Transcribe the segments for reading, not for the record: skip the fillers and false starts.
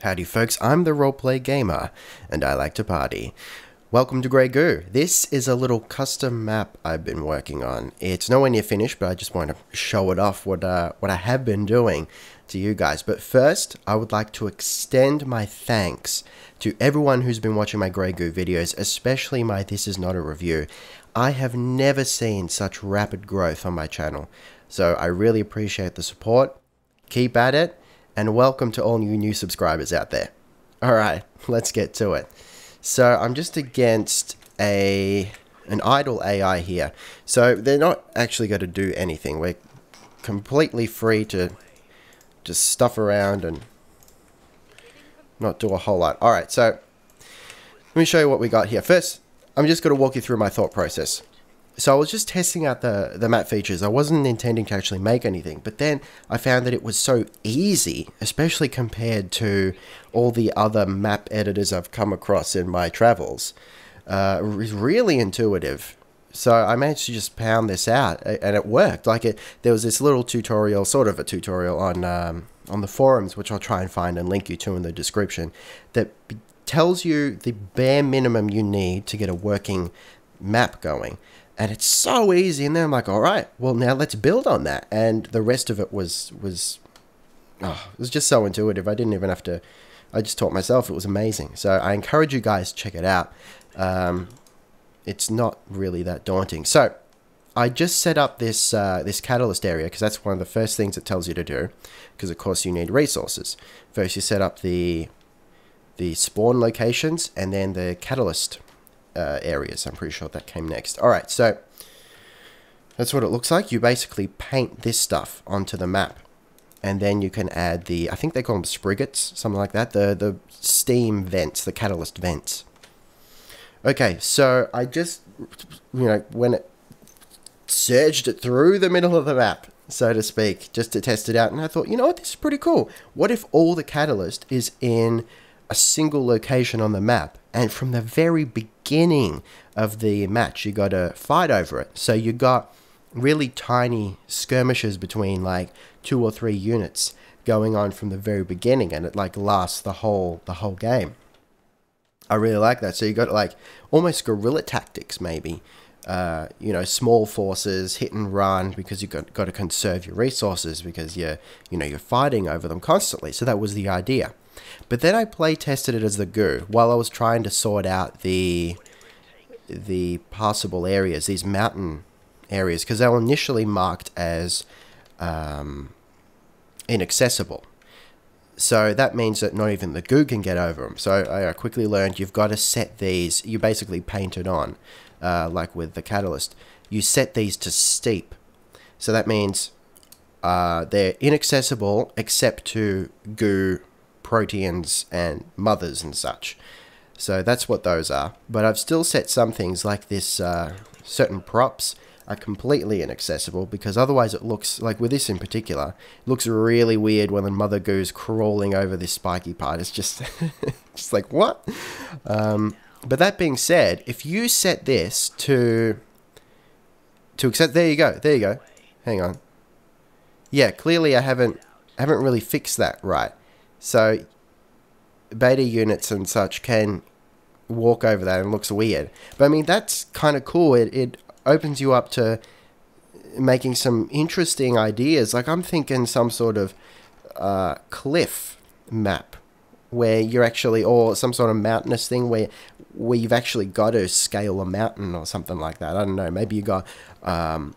Howdy folks, I'm the Roleplay Gamer, and I like to party. Welcome to Grey Goo. This is a little custom map I've been working on. It's nowhere near finished, but I just want to show it off what I have been doing to you guys. But first, I would like to extend my thanks to everyone who's been watching my Grey Goo videos, especially my This Is Not a Review. I have never seen such rapid growth on my channel, so I really appreciate the support. Keep at it. And welcome to all you new subscribers out there. Alright, let's get to it. So I'm just against an idle AI here. So they're not actually going to do anything. We're completely free to just stuff around and not do a whole lot. Alright, so let me show you what we got here. First, I'm just going to walk you through my thought process. So I was just testing out the map features. I wasn't intending to actually make anything, but then I found that it was so easy, especially compared to all the other map editors I've come across in my travels. It was really intuitive. So I managed to just pound this out, and it worked. There was this little tutorial, sort of a tutorial on the forums, which I'll try and find and link you to in the description, that tells you the bare minimum you need to get a working map going. And it's so easy, and then I'm like, all right, well, now let's build on that. And the rest of it was just so intuitive. I didn't even have to, I just taught myself. It was amazing. So I encourage you guys to check it out. It's not really that daunting. So I just set up this this catalyst area, because that's one of the first things it tells you to do, because of course you need resources. First you set up the spawn locations, and then the catalyst areas. I'm pretty sure that came next. Alright, so that's what it looks like. You basically paint this stuff onto the map, and then you can add the, I think they call them spriggets, something like that, the steam vents, the catalyst vents. Okay, so I just, when it surged it through the middle of the map, so to speak, just to test it out, and I thought, you know what, this is pretty cool. What if all the catalyst is in a single location on the map, and from the very beginning of the match you got to fight over it? So you got really tiny skirmishes between like 2 or 3 units going on from the very beginning, and it like lasts the whole game. I really like that. So you got like almost guerrilla tactics, maybe. Small forces, hit and run, because you got to conserve your resources, because you're fighting over them constantly. So that was the idea. But then I play tested it as the goo while I was trying to sort out the passable areas, these mountain areas, because they were initially marked as inaccessible. So that means that not even the goo can get over them. So I quickly learned you've got to set these, you basically paint it on, like with the catalyst. You set these to steep. So that means they're inaccessible except to goo, proteins, and mothers and such. So that's what those are. But I've still set some things like this, certain props are completely inaccessible, because otherwise it looks, like with this in particular, it looks really weird when the mother goo's crawling over this spiky part. It's just, just like, what? But that being said, if you set this to accept, there you go. Hang on. Yeah, clearly I haven't really fixed that right. So beta units and such can walk over that, and looks weird. But I mean, that's kind of cool. It opens you up to making some interesting ideas. Like I'm thinking some sort of cliff map where you're actually, or some sort of mountainous thing where you've actually got to scale a mountain or something like that. I don't know. Maybe you got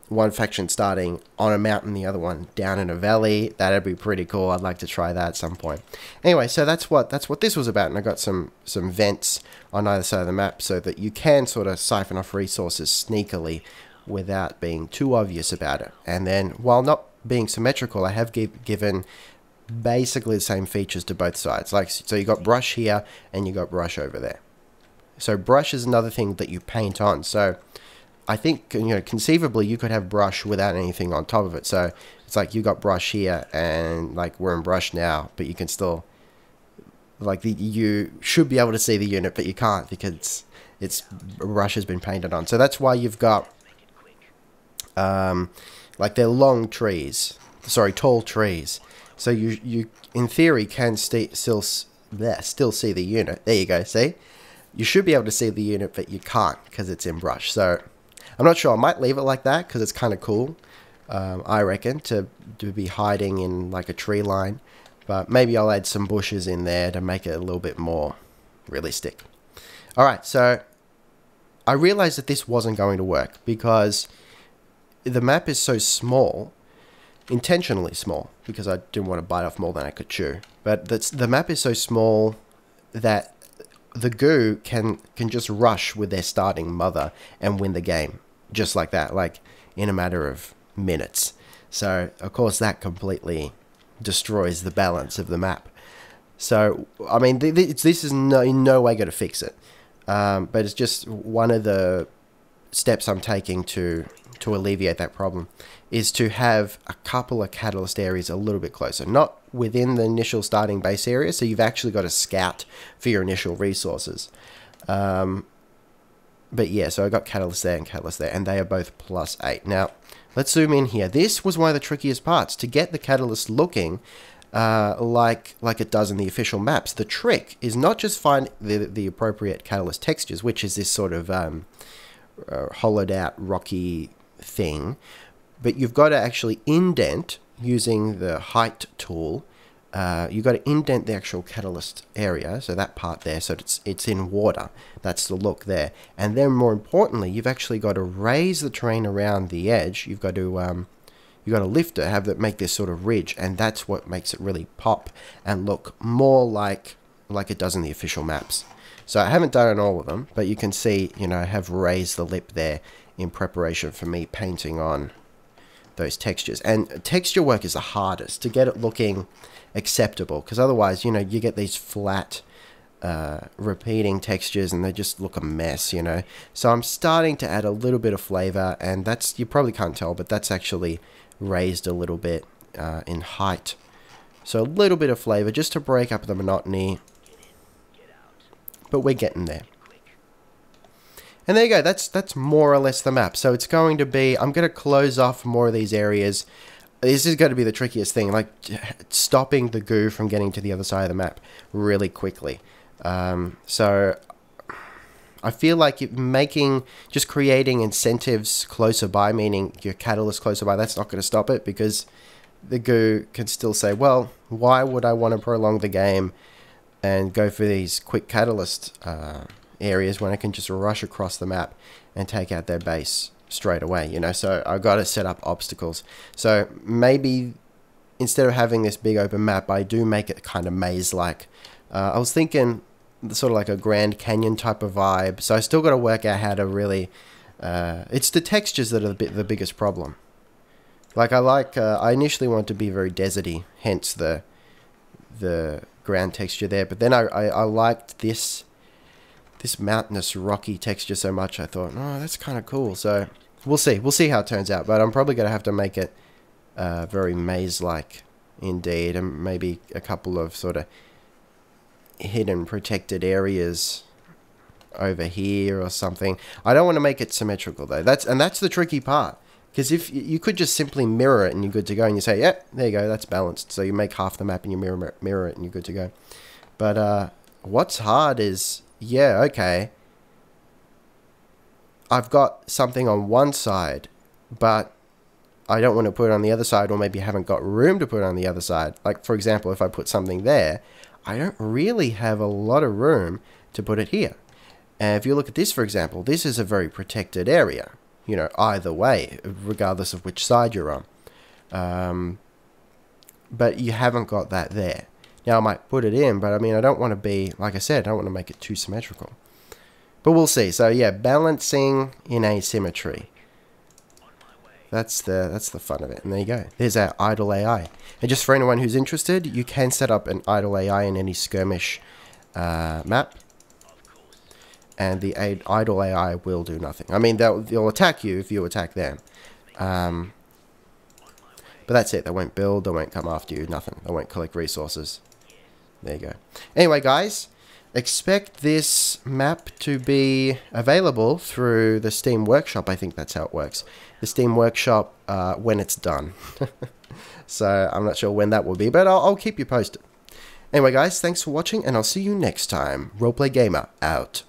one faction starting on a mountain, the other one down in a valley. That'd be pretty cool. I'd like to try that at some point. Anyway, so that's what this was about, and I got some vents on either side of the map so that you can sort of siphon off resources sneakily without being too obvious about it. And then, while not being symmetrical, I have given basically the same features to both sides. Like, so you got brush here and you got brush over there. So brush is another thing that you paint on. So I think, conceivably you could have brush without anything on top of it. So it's like you got brush here, and like we're in brush now, but you can still, like, you should be able to see the unit, but you can't, because it's brush has been painted on. So that's why you've got like they're long trees, sorry, tall trees. So you in theory can still still see the unit. There you go, see? You should be able to see the unit, but you can't because it's in brush. So I'm not sure. I might leave it like that because it's kind of cool, I reckon, to be hiding in like a tree line. But maybe I'll add some bushes in there to make it a little bit more realistic. Alright, so I realized that this wasn't going to work because the map is so small, intentionally small, because I didn't want to bite off more than I could chew. But the map is so small that the goo can just rush with their starting mother and win the game. Just like that, like in a matter of minutes. So, of course, that completely destroys the balance of the map. So, I mean, this is in no way going to fix it. But it's just one of the steps I'm taking to alleviate that problem is to have a couple of catalyst areas a little bit closer. Not within the initial starting base area, so you've actually got to scout for your initial resources. But yeah, so I got catalyst there, and they are both +8. Now, let's zoom in here. This was one of the trickiest parts, to get the catalyst looking like it does in the official maps. The trick is not just find the appropriate catalyst textures, which is this sort of hollowed out rocky thing, but you've got to actually indent using the height tool. You've got to indent the actual catalyst area, so that part there, so it's in water. That's the look there. And then more importantly, you've actually got to raise the terrain around the edge. You've got to lift it, make this sort of ridge, and that's what makes it really pop and look more like it does in the official maps. So I haven't done it on all of them, but you can see, I have raised the lip there in preparation for me painting on those textures. And texture work is the hardest to get it looking acceptable, because otherwise, you get these flat repeating textures and they just look a mess, So I'm starting to add a little bit of flavor, and that's, you probably can't tell, but that's actually raised a little bit in height. So a little bit of flavor just to break up the monotony, but we're getting there. And there you go, that's more or less the map. So it's going to be, I'm going to close off more of these areas. This is going to be the trickiest thing, like stopping the goo from getting to the other side of the map really quickly. So I feel like just creating incentives closer by, meaning your catalyst closer by, that's not going to stop it, because the goo can still say, well, why would I want to prolong the game and go for these quick catalyst areas when I can just rush across the map and take out their base straight away, So I've got to set up obstacles. So maybe instead of having this big open map, I do make it kind of maze-like. I was thinking sort of like a Grand Canyon type of vibe. So I still got to work out how to really... it's the textures that are the biggest problem. Like I initially wanted to be very deserty, hence the ground texture there. But then I liked this mountainous rocky texture so much, I thought, oh, that's kind of cool. So we'll see how it turns out, but I'm probably going to have to make it very maze-like indeed, and maybe a couple of sort of hidden protected areas over here or something. I don't want to make it symmetrical though. That's the tricky part, because if you could just simply mirror it and you're good to go, and you say, yeah, there you go, that's balanced. So you make half the map and you mirror it and you're good to go. But what's hard is, yeah, okay, I've got something on one side, but I don't want to put it on the other side, or maybe haven't got room to put it on the other side. Like, for example, if I put something there, I don't really have a lot of room to put it here. And if you look at this, for example, this is a very protected area, either way, regardless of which side you're on. But you haven't got that there. Now, I might put it in, but I mean, I don't want to be, like I said, I don't want to make it too symmetrical. But we'll see. So yeah, balancing in asymmetry. That's the fun of it. And there you go. There's our idle AI. And just for anyone who's interested, you can set up an idle AI in any skirmish map. And the idle AI will do nothing. I mean, they'll attack you if you attack them. But that's it. They won't build. They won't come after you. Nothing. They won't collect resources. There you go. Anyway, guys, expect this map to be available through the Steam Workshop. I think that's how it works. The Steam Workshop when it's done. So I'm not sure when that will be, but I'll keep you posted. Anyway guys, thanks for watching and I'll see you next time. Roleplay Gamer, out.